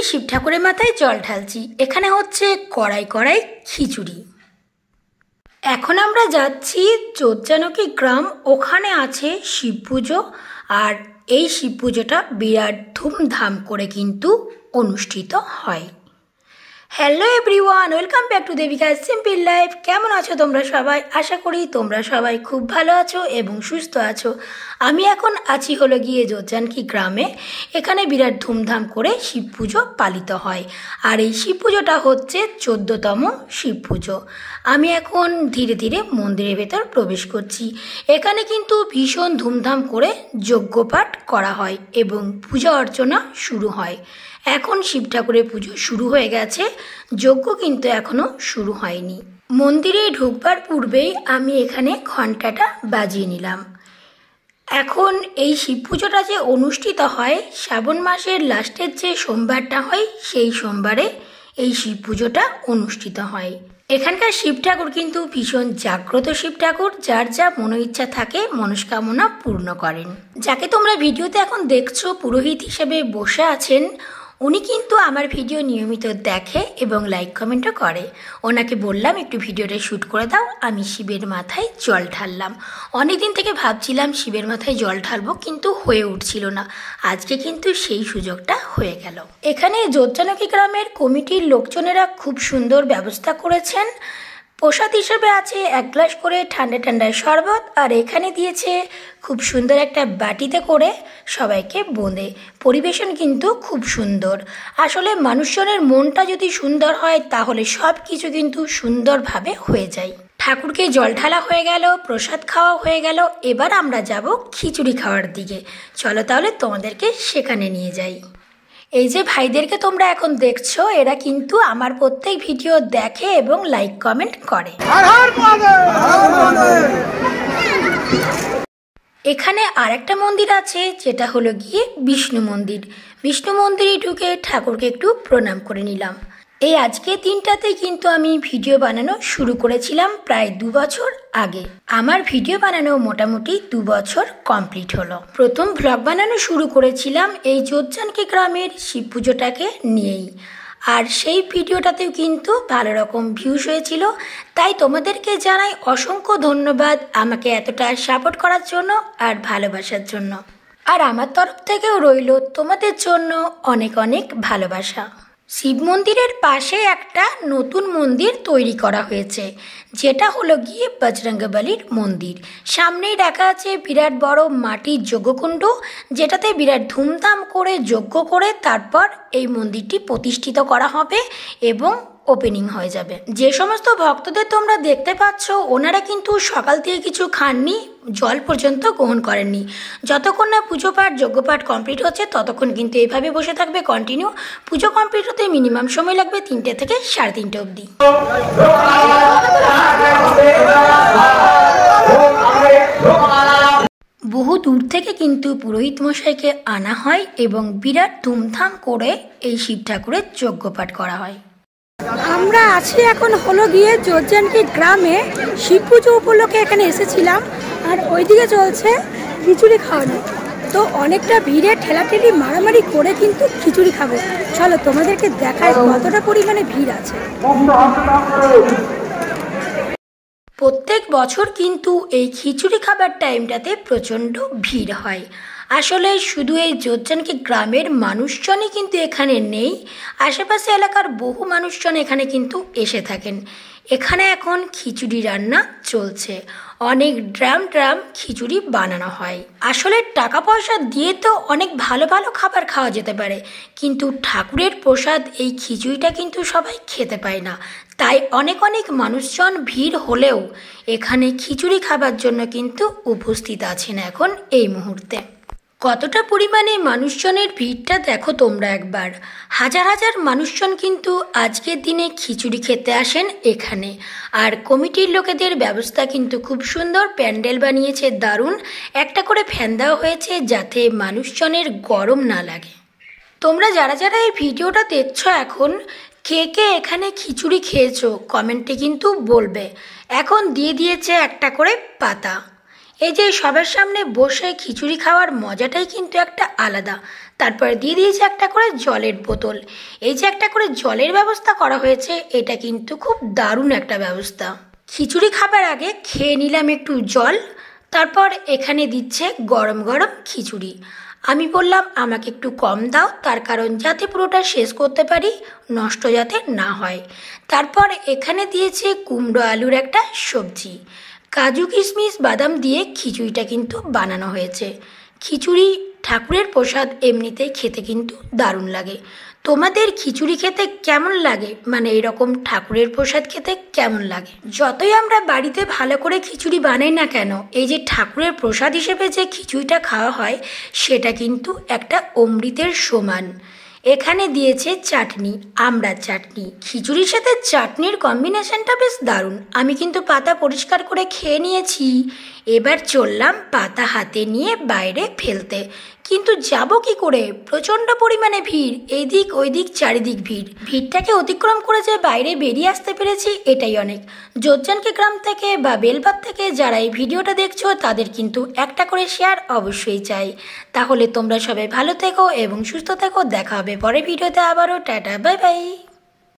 শিব ঠাকুরের মাথায় জল ঢালছি। এখানে হচ্ছে কড়াই কড়াই খিচুড়ি। এখন আমরা যাচ্ছি যোজ্জানকি গ্রাম, ওখানে আছে শিব পুজো। আর এই শিব পুজোটা বিরাট ধুমধাম করে কিন্তু অনুষ্ঠিত হয়। Hello everyone, welcome back to Debika simple life. কেমন আছো তোমরা সবাই? আশা করি তোমরা সবাই খুব ভালো আছো এবং সুস্থ আছো। আমি এখন আছি হলো গিয়ে যোজ্জানকি গ্রামে। এখানে বিরাট ধুমধাম করে শিব পুজো পালিত হয়। আর এই শিব পুজোটা হচ্ছে 14তম শিব পুজো। আমি এখন ধীরে ধীরে মন্দিরের ভেতর প্রবেশ করছি। এখানে কিন্তু ভীষণ ধুমধাম করে যজ্ঞপাঠ করা হয় এবং পূজা অর্চনা শুরু হয়। এখন শিব ঠাকুরের পুজো শুরু হয়ে গেছে, যজ্ঞ কিন্তু এখনো শুরু হয়নি। মন্দিরে ঢুকবার পূর্বেই আমি এখানে ঘন্টাটা বাজিয়ে নিলাম। এখন এই শিব পুজোটা যে অনুষ্ঠিত হয় শ্রাবণ মাসের লাস্টের যে সোমবারটা হয়, সেই সোমবারে এই শিব পুজোটা অনুষ্ঠিত হয়। এখানকার শিব ঠাকুর কিন্তু ভীষণ জাগ্রত শিব ঠাকুর, যার যা মনো ইচ্ছা থাকে মনস্কামনা পূর্ণ করেন। যাকে তোমরা ভিডিওতে এখন দেখছো পুরোহিত হিসেবে বসে আছেন, উনি কিন্তু আমার ভিডিও নিয়মিত দেখে এবং লাইক কমেন্টও করে। ওনাকে বললাম একটু ভিডিওটা শ্যুট করে দাও, আমি শিবের মাথায় জল ঢাললাম। অনেকদিন থেকে ভাবছিলাম শিবের মাথায় জল ঢালবো, কিন্তু হয়ে উঠছিল না। আজকে কিন্তু সেই সুযোগটা হয়ে গেল। এখানে যোজ্জানকি গ্রামের কমিটির লোকজনেরা খুব সুন্দর ব্যবস্থা করেছেন। প্রসাদ হিসেবে আছে 1 গ্লাস করে ঠান্ডা ঠান্ডা শরবত, আর এখানে দিয়েছে খুব সুন্দর একটা বাটিতে করে সবাইকে বোঁদে। পরিবেশন কিন্তু খুব সুন্দর। আসলে মানুষজনের মনটা যদি সুন্দর হয় তাহলে সব কিছু কিন্তু সুন্দরভাবে হয়ে যায়। ঠাকুরকে জল ঢালা হয়ে গেল, প্রসাদ খাওয়া হয়ে গেল, এবার আমরা যাব খিচুড়ি খাওয়ার দিকে। চলো তাহলে তোমাদেরকে সেখানে নিয়ে যাই। এই যে ভাইদেরকে তোমরা এখন দেখছো, এরা কিন্তু আমার প্রত্যেক ভিডিও দেখে এবং লাইক কমেন্ট করে। এখানে আরেকটা মন্দির আছে, যেটা হলো গিয়ে বিষ্ণু মন্দির। বিষ্ণু মন্দিরে ঢুকে ঠাকুরকে একটু প্রণাম করে নিলাম। এই আজকের দিনটাতে কিন্তু আমি ভিডিও বানানো শুরু করেছিলাম প্রায় 2 বছর আগে। আমার ভিডিও বানানো মোটামুটি 2 বছর কমপ্লিট হলো। প্রথম ভ্লগ বানানো শুরু করেছিলাম এই যোজ্জানকি গ্রামের শিব পুজোটাকে নিয়েই। আর সেই ভিডিওটাতেও কিন্তু ভালো রকম ভিউজ হয়েছিল। তাই তোমাদেরকে জানাই অসংখ্য ধন্যবাদ আমাকে এতটা সাপোর্ট করার জন্য আর ভালোবাসার জন্য। আর আমার তরফ থেকেও রইল তোমাদের জন্য অনেক অনেক ভালোবাসা। শিব মন্দিরের পাশে একটা নতুন মন্দির তৈরি করা হয়েছে, যেটা হলো গিয়ে বজরঙ্গবলীর মন্দির। সামনেই রাখা আছে বিরাট বড় মাটির যজ্ঞকুণ্ড, যেটাতে বিরাট ধুমধাম করে যজ্ঞ করে তারপর এই মন্দিরটি প্রতিষ্ঠিত করা হবে এবং ওপেনিং হয়ে যাবে। যে সমস্ত ভক্তদের তোমরা দেখতে পাচ্ছ, ওনারা কিন্তু সকাল থেকে কিছু খাননি, জল পর্যন্ত গ্রহণ করেননি। যতক্ষণ না পুজো পাঠ যজ্ঞপাঠ কমপ্লিট হচ্ছে ততক্ষণ কিন্তু এইভাবে বসে থাকবে কন্টিনিউ। পুজো কমপ্লিট হতে মিনিমাম সময় লাগবে 3টে থেকে 3:30 অবধি। বহু দূর থেকে কিন্তু পুরোহিত মশাইকে আনা হয় এবং বিরাট ধুমধাম করে এই শিব ঠাকুরের যজ্ঞপাঠ করা হয়। আমরা আছি এখন হলো গিয়ে যোজ্জানকি গ্রামে। শিব পুজো উপলক্ষে এখানে এসেছিলাম, আর ওইদিকে চলছে খিচুড়ি খাওয়ানো। তো অনেকটা ভিড়ে ঠেলাঠেলি মারামারি করে কিন্তু খিচুড়ি খাবো। চলো তোমাদেরকে দেখায় কতটা পরিমাণে ভিড় আছে। প্রত্যেক বছর কিন্তু এই খিচুড়ি খাবার টাইমটাতে প্রচণ্ড ভিড় হয়। আসলে শুধু এই যোজ্জানকি গ্রামের মানুষজনই কিন্তু এখানে নেই, আশেপাশে এলাকার বহু মানুষজন এখানে কিন্তু এসে থাকেন। এখানে এখন খিচুড়ি রান্না চলছে, অনেক ড্রাম ড্রাম খিচুড়ি বানানো হয়। আসলে টাকা পয়সা দিয়ে তো অনেক ভালো ভালো খাবার খাওয়া যেতে পারে, কিন্তু ঠাকুরের প্রসাদ এই খিচুড়িটা কিন্তু সবাই খেতে পায় না। তাই অনেক অনেক মানুষজন ভিড় হলেও এখানে খিচুড়ি খাবার জন্য কিন্তু উপস্থিত আছেন এখন এই মুহূর্তে। কতটা পরিমাণে মানুষজনের ভিড়টা দেখো তোমরা একবার। হাজার হাজার মানুষজন কিন্তু আজকের দিনে খিচুড়ি খেতে আসেন এখানে। আর কমিটির লোকেদের ব্যবস্থা কিন্তু খুব সুন্দর, প্যান্ডেল বানিয়েছে দারুণ, একটা করে ফ্যান দেওয়া হয়েছে যাতে মানুষজনের গরম না লাগে। তোমরা যারা যারা এই ভিডিওটা দেখছো এখন, কে কে এখানে খিচুড়ি খেয়েছো কমেন্টে কিন্তু বলবে। এখন দিয়ে দিয়েছে একটা করে পাতা। এই যে সবার সামনে বসে খিচুড়ি খাওয়ার মজাটাই কিন্তু একটা আলাদা। তারপর দিয়ে দিয়েছে একটা করে জলের বোতল। এই যে একটা করে জলের ব্যবস্থা করা হয়েছে, এটা কিন্তু খুব দারুণ একটা ব্যবস্থা। খিচুড়ি খাবার আগে খেয়ে নিলাম একটু জল, তারপর এখানে দিচ্ছে গরম গরম খিচুড়ি। আমি বললাম আমাকে একটু কম দাও, তার কারণ যাতে পুরোটা শেষ করতে পারি, নষ্ট যাতে না হয়। তারপর এখানে দিয়েছে কুমড়ো আলুর একটা সবজি। কাজু কিশমিশ বাদাম দিয়ে খিচুড়িটা কিন্তু বানানো হয়েছে। খিচুড়ি ঠাকুরের প্রসাদ, এমনিতেই খেতে কিন্তু দারুণ লাগে। তোমাদের খিচুড়ি খেতে কেমন লাগে, মানে এরকম ঠাকুরের প্রসাদ খেতে কেমন লাগে? যতই আমরা বাড়িতে ভালো করে খিচুড়ি বানাই না কেন, এই যে ঠাকুরের প্রসাদ হিসেবে যে খিচুড়িটা খাওয়া হয়, সেটা কিন্তু একটা অমৃতের সমান। এখানে দিয়েছে চাটনি, আমড়ার চাটনি। খিচুড়ির সাথে চাটনির কম্বিনেশনটা বেশ দারুণ। আমি কিন্তু পাতা পরিষ্কার করে খেয়ে নিয়েছি। এবার চললাম পাতা হাতে নিয়ে বাইরে ফেলতে, কিন্তু যাব কি করে? প্রচণ্ড পরিমাণে ভিড়, এইদিক ওইদিক চারিদিক ভিড়। ভিড়টাকে অতিক্রম করে যে বাইরে বেরিয়ে আসতে পেরেছি, এটাই অনেক। যোধজানকি গ্রাম থেকে বা বেলপাত থেকে যারা এই ভিডিওটা দেখছো, তাদের কিন্তু একটা করে শেয়ার অবশ্যই চাই। তাহলে তোমরা সবাই ভালো থেকো এবং সুস্থ থেকো। দেখা হবে পরের ভিডিওতে আবারও। Tata, bye bye.